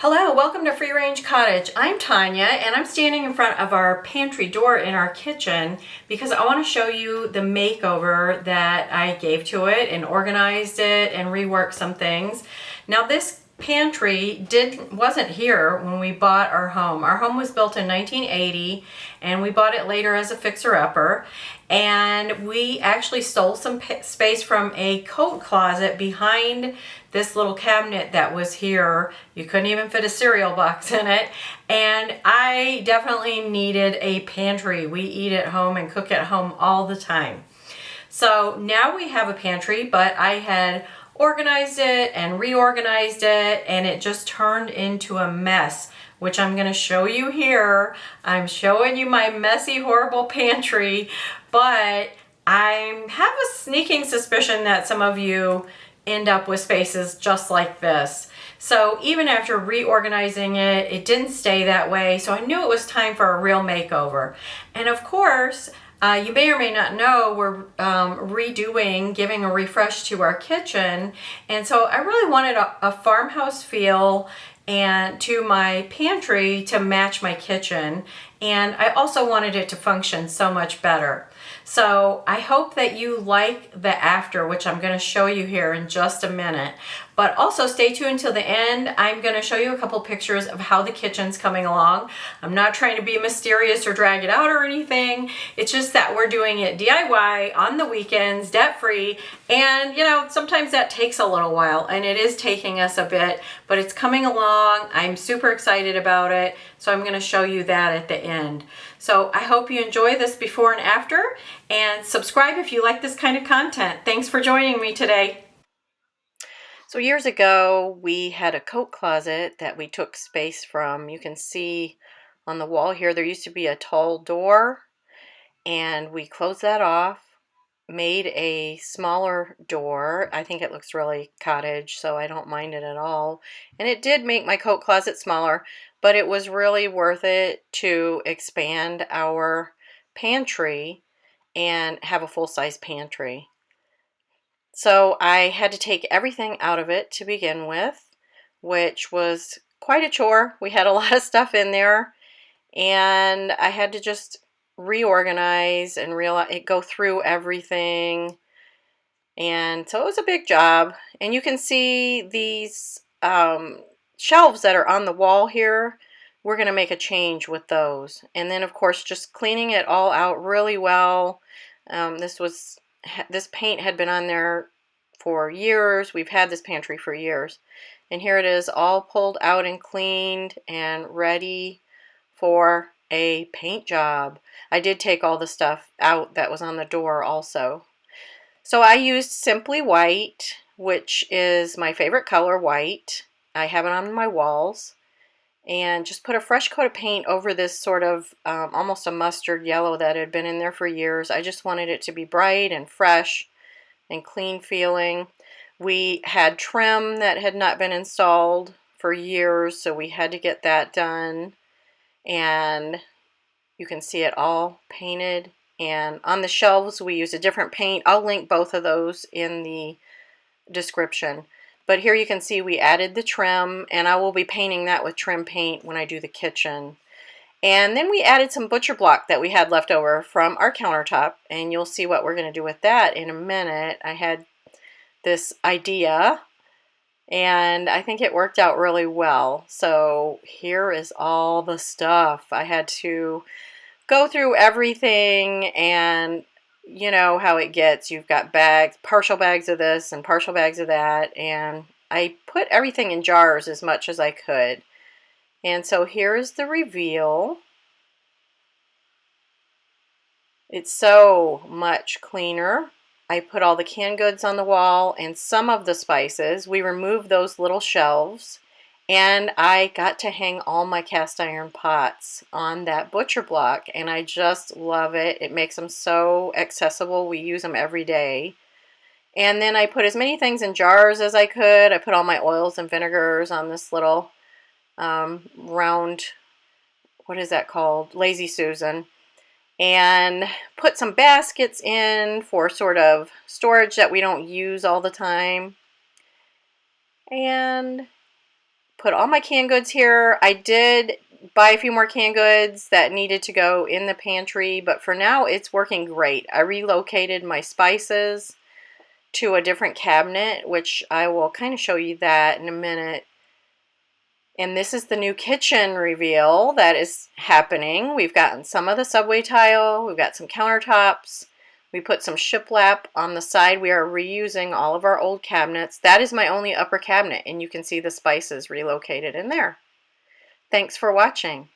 Hello, welcome to Free Range Cottage. I'm Tanya and I'm standing in front of our pantry door in our kitchen because I want to show you the makeover that I gave to it and organized it and reworked some things. Now this pantry wasn't here when we bought our home. Our home was built in 1980 and we bought it later as a fixer-upper, and we actually stole some space from a coat closet behind this little cabinet that was here. You couldn't even fit a cereal box in it, and I definitely needed a pantry. We eat at home and cook at home all the time. So now we have a pantry, but I had organized it and reorganized it and it just turned into a mess, which I'm going to show you here. I'm showing you my messy, horrible pantry, but I have a sneaking suspicion that some of you end up with spaces just like this. So even after reorganizing it, it didn't stay that way. So I knew it was time for a real makeover. And of course, you may or may not know we're redoing, giving a refresh to our kitchen. And so I really wanted a farmhouse feel and to my pantry to match my kitchen. And I also wanted it to function so much better. So I hope that you like the after, which I'm going to show you here in just a minute. But also stay tuned till the end. I'm going to show you a couple pictures of how the kitchen's coming along. I'm not trying to be mysterious or drag it out or anything. It's just that we're doing it DIY on the weekends, debt-free. And you know, sometimes that takes a little while, and it is taking us a bit, but it's coming along. I'm super excited about it. So I'm going to show you that at the end. So I hope you enjoy this before and after, and subscribe if you like this kind of content. Thanks for joining me today. So years ago, we had a coat closet that we took space from. You can see on the wall here, there used to be a tall door, and we closed that off, made a smaller door. I think it looks really cottage, so I don't mind it at all. And it did make my coat closet smaller, but it was really worth it to expand our pantry and have a full-size pantry. So I had to take everything out of it to begin with, which was quite a chore. We had a lot of stuff in there, and I had to just reorganize and go through everything. And so it was a big job. And you can see these shelves that are on the wall here. We're going to make a change with those. And then, of course, just cleaning it all out really well. This paint had been on there for years. We've had this pantry for years. And here it is, all pulled out and cleaned and ready for a paint job. I did take all the stuff out that was on the door also. So I used Simply White, which is my favorite color, white. I have it on my walls. And just put a fresh coat of paint over this sort of almost a mustard yellow that had been in there for years. I just wanted it to be bright and fresh and clean feeling. We had trim that had not been installed for years, so we had to get that done. And you can see it all painted. And on the shelves, we use a different paint. I'll link both of those in the description. But here you can see we added the trim, and I will be painting that with trim paint when I do the kitchen. And then we added some butcher block that we had left over from our countertop, and you'll see what we're going to do with that in a minute. I had this idea, and I think it worked out really well. So here is all the stuff. I had to go through everything, and you know how it gets. You've got bags, partial bags of this and partial bags of that, and I put everything in jars as much as I could. And so here's the reveal. It's so much cleaner. I put all the canned goods on the wall and some of the spices. We removed those little shelves, and I got to hang all my cast iron pots on that butcher block, and I just love it. It makes them so accessible. We use them every day. And then I put as many things in jars as I could. I put all my oils and vinegars on this little round, what is that called? Lazy Susan. And put some baskets in for sort of storage that we don't use all the time. And put all my canned goods here. I did buy a few more canned goods that needed to go in the pantry, but for now it's working great. I relocated my spices to a different cabinet, which I will kind of show you that in a minute. And this is the new kitchen reveal that is happening. We've gotten some of the subway tile, we've got some countertops, we put some shiplap on the side. We are reusing all of our old cabinets. That is my only upper cabinet, and you can see the spices relocated in there. Thanks for watching.